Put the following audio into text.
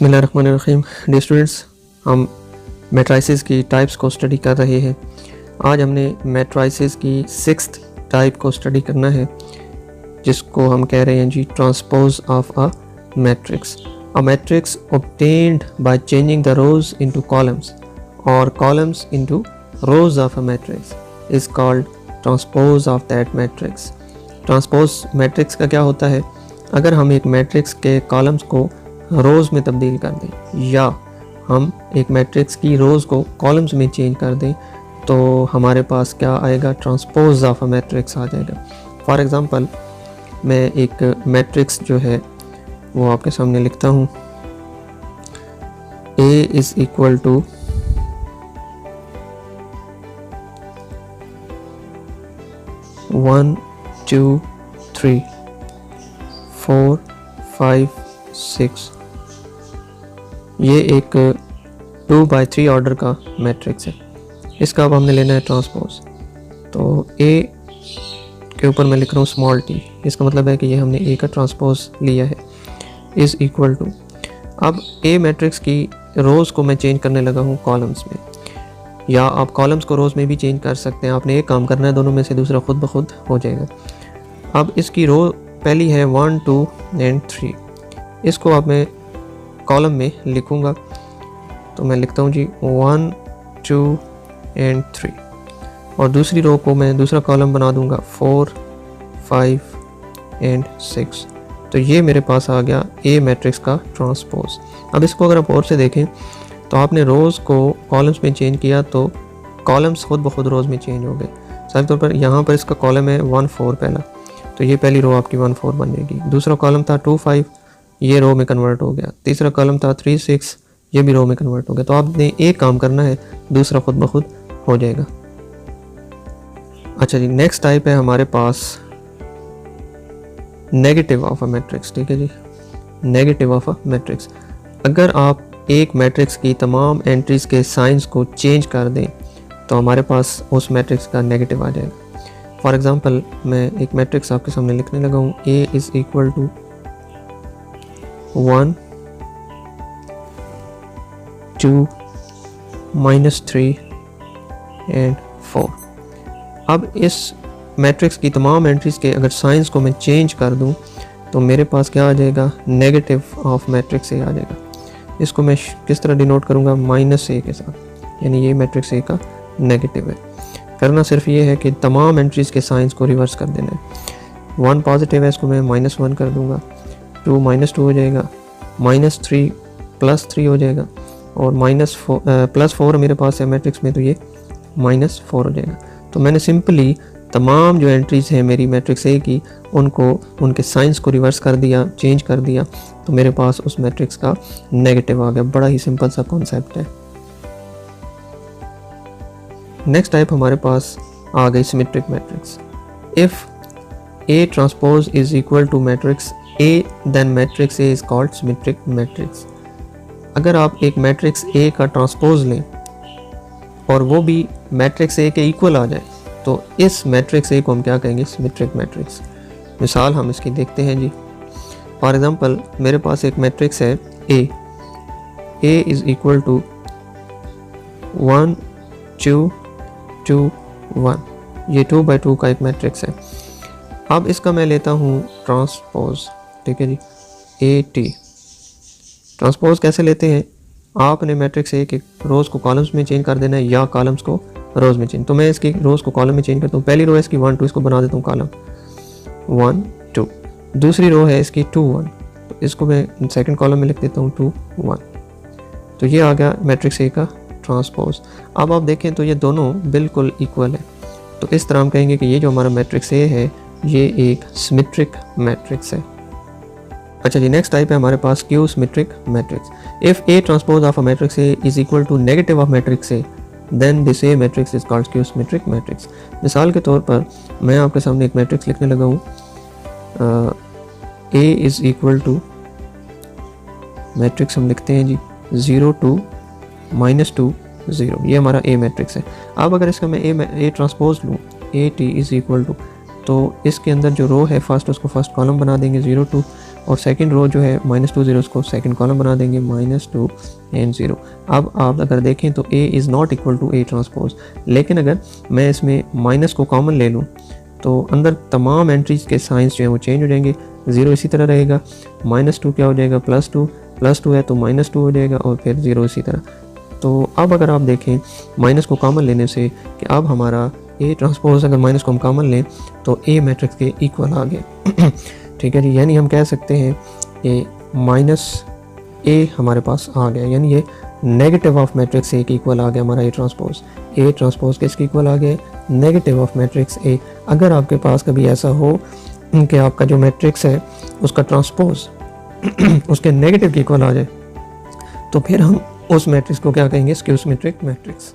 बिस्मिल्लाहिर्रहमानिर्रहीम। Dear students, हम matrices की टाइप्स को स्टडी कर रहे हैं। आज हमने मैट्राइसेस की 6th टाइप को स्टडी करना है, जिसको हम कह रहे हैं जी transpose of a matrix. A matrix obtained by changing the rows into columns or columns into rows of a matrix is called transpose of that matrix। Transpose matrix का क्या होता है? अगर हम एक मैट्रिक्स के कॉलम्स को रोज़ में तब्दील कर दें या हम एक मैट्रिक्स की रोज़ को कॉलम्स में चेंज कर दें तो हमारे पास क्या आएगा? ट्रांसपोज ऑफ अ मैट्रिक्स आ जाएगा। फॉर एग्ज़ाम्पल, मैं एक मैट्रिक्स जो है वो आपके सामने लिखता हूँ। A is equal to 1 2 3 4 5 6। ये एक 2/3 ऑर्डर का मैट्रिक्स है। इसका अब हमने लेना है ट्रांसपोज। तो A के ऊपर मैं लिख रहा हूँ स्मॉल t, इसका मतलब है कि ये हमने A का ट्रांसपोज लिया है। इज़ इक्वल टू, अब A मैट्रिक्स की रोज़ को मैं चेंज करने लगा हूँ कॉलम्स में, या आप कॉलम्स को रोज़ में भी चेंज कर सकते हैं। आपने एक काम करना है, दोनों में से दूसरा खुद ब खुद हो जाएगा। अब इसकी रो पहली है 1 2 और 3। इसको अब मैं कॉलम में लिखूँगा, तो मैं लिखता हूँ जी 1 2 और 3, और दूसरी रो को मैं दूसरा कॉलम बना दूँगा 4 5 और 6। तो ये मेरे पास आ गया ए मैट्रिक्स का ट्रांसपोज। अब इसको अगर आप और से देखें तो आपने रोज़ को कॉलम्स में चेंज किया तो कॉलम्स खुद ब खुद रोज़ में चेंज हो गए। मिसाल तौर पर यहाँ पर इसका कॉलम है 1 4 पहला, तो ये पहली रो आपकी 1 4 बन जाएगी। दूसरा कॉलम था 2 5, ये रो में कन्वर्ट हो गया। तीसरा कॉलम था 3 6, ये भी रो में कन्वर्ट हो गया। तो आपने एक काम करना है, दूसरा खुद ब खुद हो जाएगा। अच्छा जी, नेक्स्ट टाइप है हमारे पास नेगेटिव ऑफ अ मैट्रिक्स। ठीक है जी, नेगेटिव ऑफ अ मैट्रिक्स। अगर आप एक मैट्रिक्स की तमाम एंट्रीज के साइंस को चेंज कर दें तो हमारे पास उस मैट्रिक्स का नेगेटिव आ जाएगा। फॉर एग्जांपल, मैं एक मैट्रिक्स आपके सामने लिखने लगा हूँ। A इज़ इक्वल टू 1 2 -3 और 4। अब इस मैट्रिक्स की तमाम एंट्रीज के अगर साइंस को मैं चेंज कर दूं तो मेरे पास क्या आ जाएगा? नेगेटिव ऑफ मैट्रिक्स A आ जाएगा। इसको मैं किस तरह डिनोट करूंगा? -A के साथ, यानी ये मैट्रिक्स A का नेगेटिव है। करना सिर्फ ये है कि तमाम एंट्रीज के साइंस को रिवर्स कर देना है। 1 पॉजिटिव है, इसको मैं -1 कर दूंगा, 2 -2 हो जाएगा, -3 +3 हो जाएगा, और +4 मेरे पास है मैट्रिक्स में, तो ये -4 हो जाएगा। तो मैंने सिंपली तमाम जो एंट्रीज हैं मेरी मैट्रिक्स ए की, उनको उनके साइंस को रिवर्स कर दिया, चेंज कर दिया, तो मेरे पास उस मैट्रिक्स का नेगेटिव आ गया। बड़ा ही सिंपल सा कॉन्सेप्ट है। नेक्स्ट टाइप हमारे पास आ गई symmetric matrix. If A transpose is equal to matrix A, then matrix A is called symmetric matrix. अगर आप एक मैट्रिक्स ए का ट्रांसपोज लें और वो भी मैट्रिक्स ए के इक्वल आ जाए तो इस मैट्रिक्स ए को हम क्या कहेंगे? Symmetric matrix. मिसाल हम इसकी देखते हैं जी। फॉर एग्जांपल, मेरे पास एक मैट्रिक्स है A इज़ इक्वल टू 1 2 2 1। ये 2/2 का एक मैट्रिक्स है। अब इसका मैं लेता हूँ ट्रांसपोज। ठीक है जी, AT। ट्रांसपोज कैसे लेते हैं? आपने मैट्रिक्स ए के रोज़ को कॉलम्स में चेंज कर देना है या कॉलम्स को रोज़ में चेंज। तो मैं इसकी रोज़ को कॉलम में चेंज करता हूँ। पहली रो है इसकी 1 2, इसको बना देता हूँ कॉलम 1 2। दूसरी रो है इसकी 2 1, तो इसको मैं सेकंड कॉलम में लिख देता हूँ 2 1। तो ये आ गया मैट्रिक्स ए का ट्रांसपोज। अब आप देखें तो ये दोनों बिल्कुल इक्वल है। तो इस तरह हम कहेंगे कि ये जो हमारा मैट्रिक्स ए है ये एक सिमेट्रिक मैट्रिक्स है। अच्छा जी, नेक्स्ट टाइप है हमारे पास skew symmetric matrix. If A transpose of a matrix A is equal to negative of matrix A, then this A matrix is called skew symmetric matrix. मिसाल के तौर पर मैं आपके सामने एक मैट्रिक्स लिखने लगा हूँ। A is equal to, matrix हम लिखते हैं जी 0 2 -2 0। ये हमारा ए मैट्रिक्स है। अब अगर इसका मैं ए ट्रांसपोज लूँ, A T is equal to, तो इसके अंदर जो रो है फर्स्ट, उसको फर्स्ट कॉलम बना देंगे 0 2, और सेकंड रो जो है -2 ज़ीरोस को सेकंड कॉलम बना देंगे, -2 and 0। अब आप अगर देखें तो A is not equal to A transpose, लेकिन अगर मैं इसमें माइनस को कॉमन ले लूँ तो अंदर तमाम एंट्रीज के साइंस जो हैं वो चेंज हो जाएंगे। 0 इसी तरह रहेगा, -2 क्या हो जाएगा +2 है तो -2 हो जाएगा, और फिर 0 इसी तरह। तो अब अगर आप देखें माइनस को कॉमन लेने से कि अब हमारा A ट्रांसपोज अगर माइनस को हम कॉमन लें तो A मैट्रिक्स के इक्वल आ गए। ठीक है जी, यानी हम कह सकते हैं कि -A हमारे पास आ गया, यानी ये नेगेटिव ऑफ मैट्रिक्स A के इक्वल आ गया हमारा A ट्रांसपोज किसके इक्वल आ गया, नेगेटिव ऑफ मैट्रिक्स A। अगर आपके पास कभी ऐसा हो कि आपका जो मैट्रिक्स है उसका ट्रांसपोज उसके नेगेटिव के इक्वल आ जाए तो फिर हम उस मैट्रिक्स को क्या कहेंगे, स्क्यू सिमेट्रिक मैट्रिक्स।